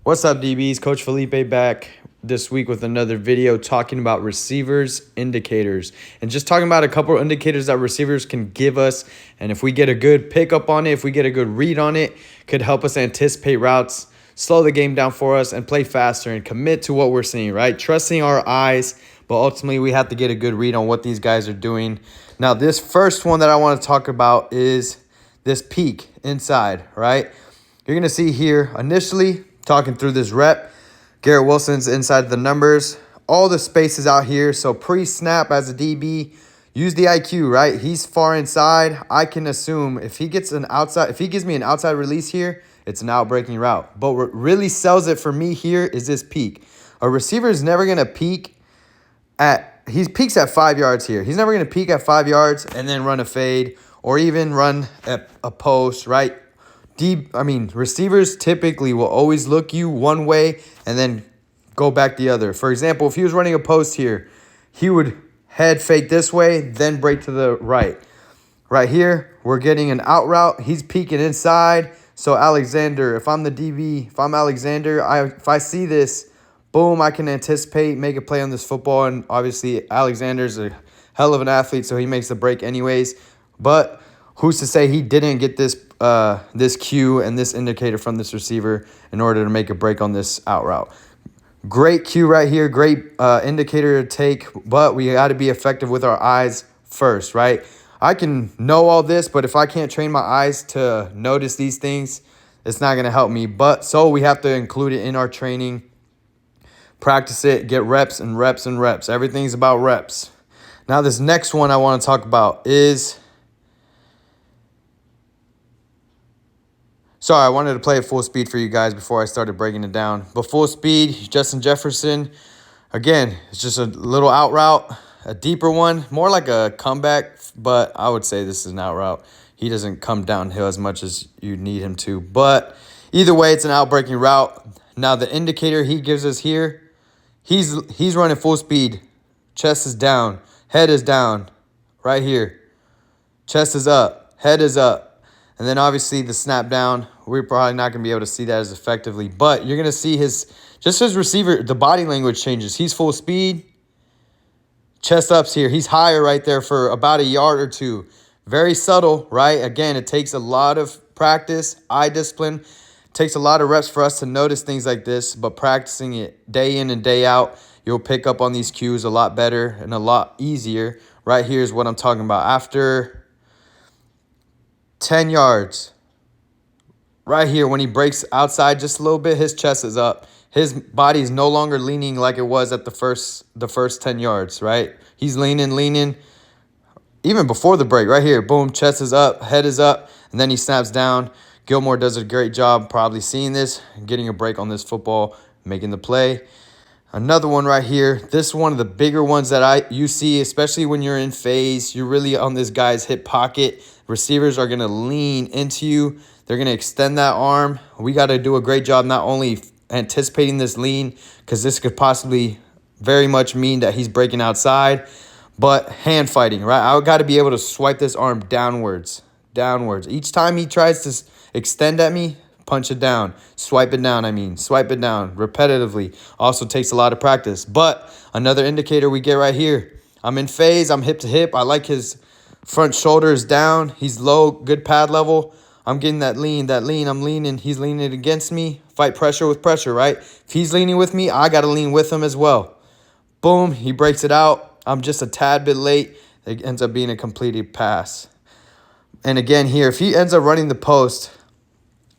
What's up, DBs? Coach Felipe back this week with another video talking about receivers indicators and just talking about a couple of indicators that receivers can give us. And if we get a good pickup on it, if we get a good read on it, could help us anticipate routes, slow the game down for us, and play faster and commit to what we're seeing, right? Trusting our eyes, but ultimately we have to get a good read on what these guys are doing. Now, this first one that I want to talk about is this peak inside, right? You're going to see here initially, talking through this rep, Garrett Wilson's inside the numbers. All the spaces out here. So pre-snap as a DB, use the IQ, right? He's far inside. I can assume if he gives me an outside release here, it's an out-breaking route. But what really sells it for me here is this peak. A receiver is never going to peak he peaks at 5 yards here. He's never going to peak at 5 yards and then run a fade or even run a post, right? Receivers typically will always look you one way and then go back the other. For example, if he was running a post here, he would head fake this way, then break to the right. Right here, we're getting an out route. He's peeking inside. So Alexander, if I'm the DB, if I'm Alexander, if I see this, boom, I can anticipate, make a play on this football. And obviously, Alexander's a hell of an athlete, so he makes the break anyways. But who's to say he didn't get this cue and this indicator from this receiver in order to make a break on this out route? Great cue right here, great indicator to take, but we got to be effective with our eyes first, right? I can know all this, but if I can't train my eyes to notice these things, it's not going to help me. So we have to include it in our training, practice it, get reps and reps and reps. Everything's about reps. Now, this next one I want to talk about is... Sorry, I wanted to play at full speed for you guys before I started breaking it down. But full speed, Justin Jefferson, again, it's just a little out route, a deeper one, more like a comeback, but I would say this is an out route. He doesn't come downhill as much as you need him to. But either way, it's an out-breaking route. Now, the indicator he gives us here, he's running full speed. Chest is down, head is down, right here. Chest is up, head is up. And then obviously the snap down, we're probably not going to be able to see that as effectively. But you're going to see his receiver, the body language changes. He's full speed. Chest ups here. He's higher right there for about a yard or two. Very subtle, right? Again, it takes a lot of practice, eye discipline. It takes a lot of reps for us to notice things like this. But practicing it day in and day out, you'll pick up on these cues a lot better and a lot easier. Right here is what I'm talking about. After 10 yards, right here, when he breaks outside just a little bit, his chest is up. His body is no longer leaning like it was at the first 10 yards, right? He's leaning. Even before the break, right here, boom, chest is up, head is up, and then he snaps down. Gilmore does a great job probably seeing this, getting a break on this football, making the play. Another one right here. This is one of the bigger ones that you see, especially when you're in phase. You're really on this guy's hip pocket. Receivers are going to lean into you. They're going to extend that arm. We got to do a great job not only anticipating this lean, because this could possibly very much mean that he's breaking outside, but hand fighting, right? I got to be able to swipe this arm downwards. Each time he tries to extend at me, punch it down. Swipe it down, Swipe it down repetitively. Also takes a lot of practice. But another indicator we get right here. I'm in phase. I'm hip to hip. I like his front shoulders down. He's low, good pad level. I'm getting that lean. I'm leaning. He's leaning against me. Fight pressure with pressure, right? If he's leaning with me, I got to lean with him as well. Boom. He breaks it out. I'm just a tad bit late. It ends up being a completed pass. And again here, if he ends up running the post,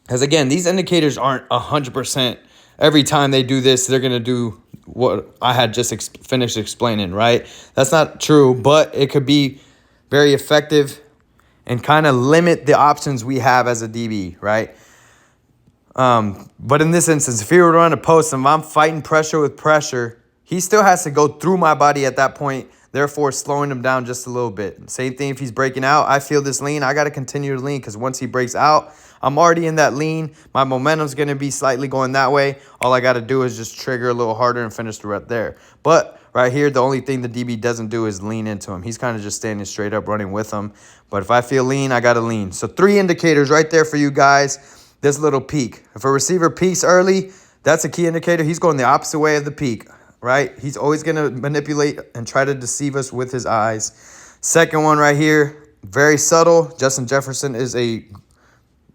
because, again, these indicators aren't 100%. Every time they do this, they're going to do what I had just finished explaining, right? That's not true, but it could be very effective and kind of limit the options we have as a DB, right? But in this instance, if he were to run a post and I'm fighting pressure with pressure, he still has to go through my body at that point, therefore slowing him down just a little bit. Same thing if he's breaking out. I feel this lean. I got to continue to lean because once he breaks out, I'm already in that lean. My momentum's going to be slightly going that way. All I got to do is just trigger a little harder and finish the rep there. But right here, the only thing the DB doesn't do is lean into him. He's kind of just standing straight up, running with him. But if I feel lean, I got to lean. So 3 indicators right there for you guys. This little peak. If a receiver peaks early, That's a key indicator. He's going the opposite way of the peak, right? He's always going to manipulate and try to deceive us with his eyes. Second one right here, very subtle. Justin Jefferson is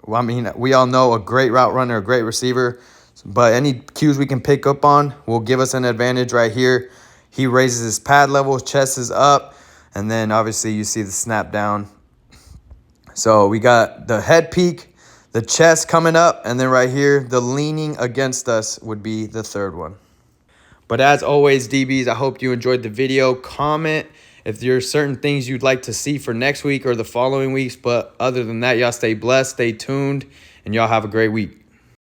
well, I mean, we all know a great route runner, a great receiver. But any cues we can pick up on will give us an advantage right here. He raises his pad level, chest is up, and then obviously you see the snap down. So we got the head peak, the chest coming up, and then right here, the leaning against us would be the third one. But as always, DBs, I hope you enjoyed the video. Comment if there's certain things you'd like to see for next week or the following weeks. But other than that, y'all stay blessed, stay tuned, and y'all have a great week.